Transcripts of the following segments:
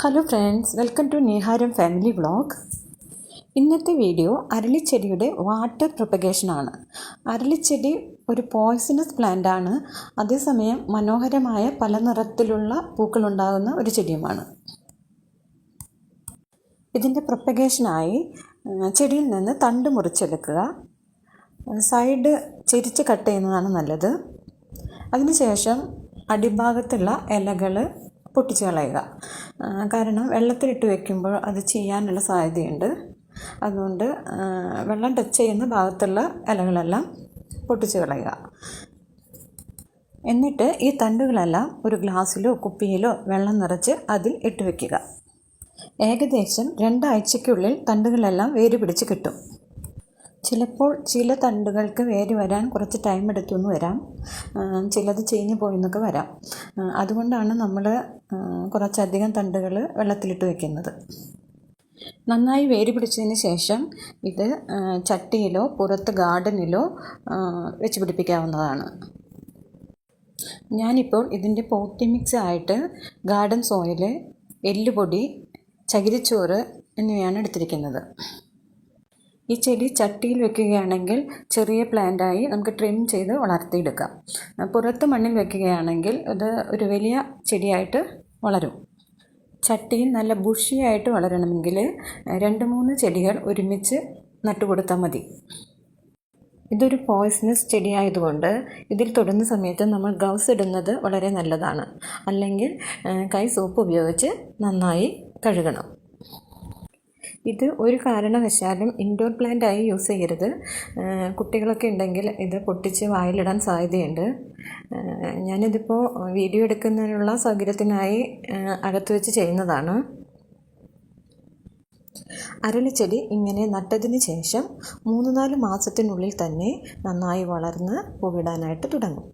Hello friends, welcome to നേഹാരം family vlog. ഇന്നത്തെ video അരളിച്ചെടിയുടെ വാട്ടർ പ്രൊപ്പഗേഷനാണ്. അരളിച്ചെടി ഒരു പോയ്സണസ് പ്ലാന്റാണ്. അതേസമയം മനോഹരമായ പല നിറത്തിലുള്ള പൂക്കളുണ്ടാകുന്ന ഒരു ചെടിയുമാണ്. ഇതിൻ്റെ പ്രൊപ്പഗേഷനായി ചെടിയിൽ നിന്ന് തണ്ട് മുറിച്ചെടുക്കുക. സൈഡ് ചെരിച്ച് കട്ട് ചെയ്യുന്നതാണ് നല്ലത്. അതിനുശേഷം അടിഭാഗത്തുള്ള ഇലകൾ പൊട്ടിച്ച് കളയുക. കാരണം വെള്ളത്തിലിട്ട് വയ്ക്കുമ്പോൾ അത് ചെയ്യാനുള്ള സാധ്യതയുണ്ട്. അതുകൊണ്ട് വെള്ളം ടച്ച് ചെയ്യുന്ന ഭാഗത്തുള്ള ഇലകളെല്ലാം പൊട്ടിച്ച് കളയുക. എന്നിട്ട് ഈ തണ്ടുകളെല്ലാം ഒരു ഗ്ലാസ്സിലോ കുപ്പിയിലോ വെള്ളം നിറച്ച് അതിൽ ഇട്ട് വയ്ക്കുക. ഏകദേശം 2 ആഴ്ചയ്ക്കുള്ളിൽ തണ്ടുകളെല്ലാം വേര് പിടിച്ച് കിട്ടും. ചിലപ്പോൾ ചില തണ്ടുകൾക്ക് വേര് വരാൻ കുറച്ച് ടൈം എടുത്തുനിന്ന് വരാം, ചിലത് ചീഞ്ഞു പോയെന്നൊക്കെ വരാം. അതുകൊണ്ടാണ് നമ്മൾ കുറച്ചധികം തണ്ടുകൾ വെള്ളത്തിലിട്ട് വയ്ക്കുന്നത്. നന്നായി വേര് പിടിച്ചതിന് ശേഷം ഇത് ചട്ടിയിലോ പുറത്ത് ഗാർഡനിലോ വെച്ച് പിടിപ്പിക്കാവുന്നതാണ്. ഞാനിപ്പോൾ ഇതിൻ്റെ പോട്ടി മിക്സ് ആയിട്ട് ഗാർഡൻ സോയിൽ, എല്ലുപൊടി, ചകിരിച്ചോറ് എന്നിവയാണ് എടുത്തിരിക്കുന്നത്. ഈ ചെടി ചട്ടിയിൽ വെക്കുകയാണെങ്കിൽ ചെറിയ പ്ലാന്റായി നമുക്ക് ട്രിം ചെയ്ത് വളർത്തിയെടുക്കാം. പുറത്ത് മണ്ണിൽ വെക്കുകയാണെങ്കിൽ ഇത് ഒരു വലിയ ചെടിയായിട്ട് വളരും. ചട്ടിയിൽ നല്ല ബുഷിയായിട്ട് വളരണമെങ്കിൽ 2-3 ചെടികൾ ഒരുമിച്ച് നട്ടുകൊടുത്താൽ മതി. ഇതൊരു പോയ്സണസ് ചെടിയായതുകൊണ്ട് ഇതിൽ തൊടുന്ന സമയത്ത് നമ്മൾ ഗ്ലൗസ് ഇടുന്നത് വളരെ നല്ലതാണ്. അല്ലെങ്കിൽ കൈ സോപ്പ് ഉപയോഗിച്ച് നന്നായി കഴുകണം. ഇത് ഒരു കാരണവശാലും ഇൻഡോർ പ്ലാന്റായി യൂസ് ചെയ്യരുത്. കുട്ടികളൊക്കെ ഉണ്ടെങ്കിൽ ഇത് പൊട്ടിച്ച് വായിലിടാൻ സാധ്യതയുണ്ട്. ഞാനിതിപ്പോൾ വീഡിയോ എടുക്കുന്നതിനുള്ള സൗകര്യത്തിനായി അകത്ത് വെച്ച് ചെയ്യുന്നതാണ്. അരളിച്ചെടി ഇങ്ങനെ നട്ടതിന് ശേഷം 3-4 മാസത്തിനുള്ളിൽ തന്നെ നന്നായി വളർന്ന് പൂവിടാനായിട്ട് തുടങ്ങും.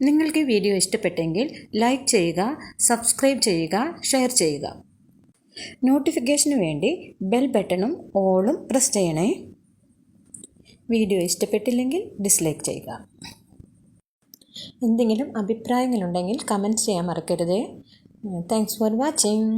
നിങ്ങൾക്ക് വീഡിയോ ഇഷ്ടപ്പെട്ടെങ്കിൽ ലൈക്ക് ചെയ്യുക, സബ്സ്ക്രൈബ് ചെയ്യുക, ഷെയർ ചെയ്യുക. നോട്ടിഫിക്കേഷന് വേണ്ടി ബെൽ ബട്ടണും ഓളും പ്രസ് ചെയ്യണേ. വീഡിയോ ഇഷ്ടപ്പെട്ടില്ലെങ്കിൽ ഡിസ്ലൈക്ക് ചെയ്യുക. എന്തെങ്കിലും അഭിപ്രായങ്ങളുണ്ടെങ്കിൽ കമൻറ്റ് ചെയ്യാൻ മറക്കരുതേ. Thanks for watching.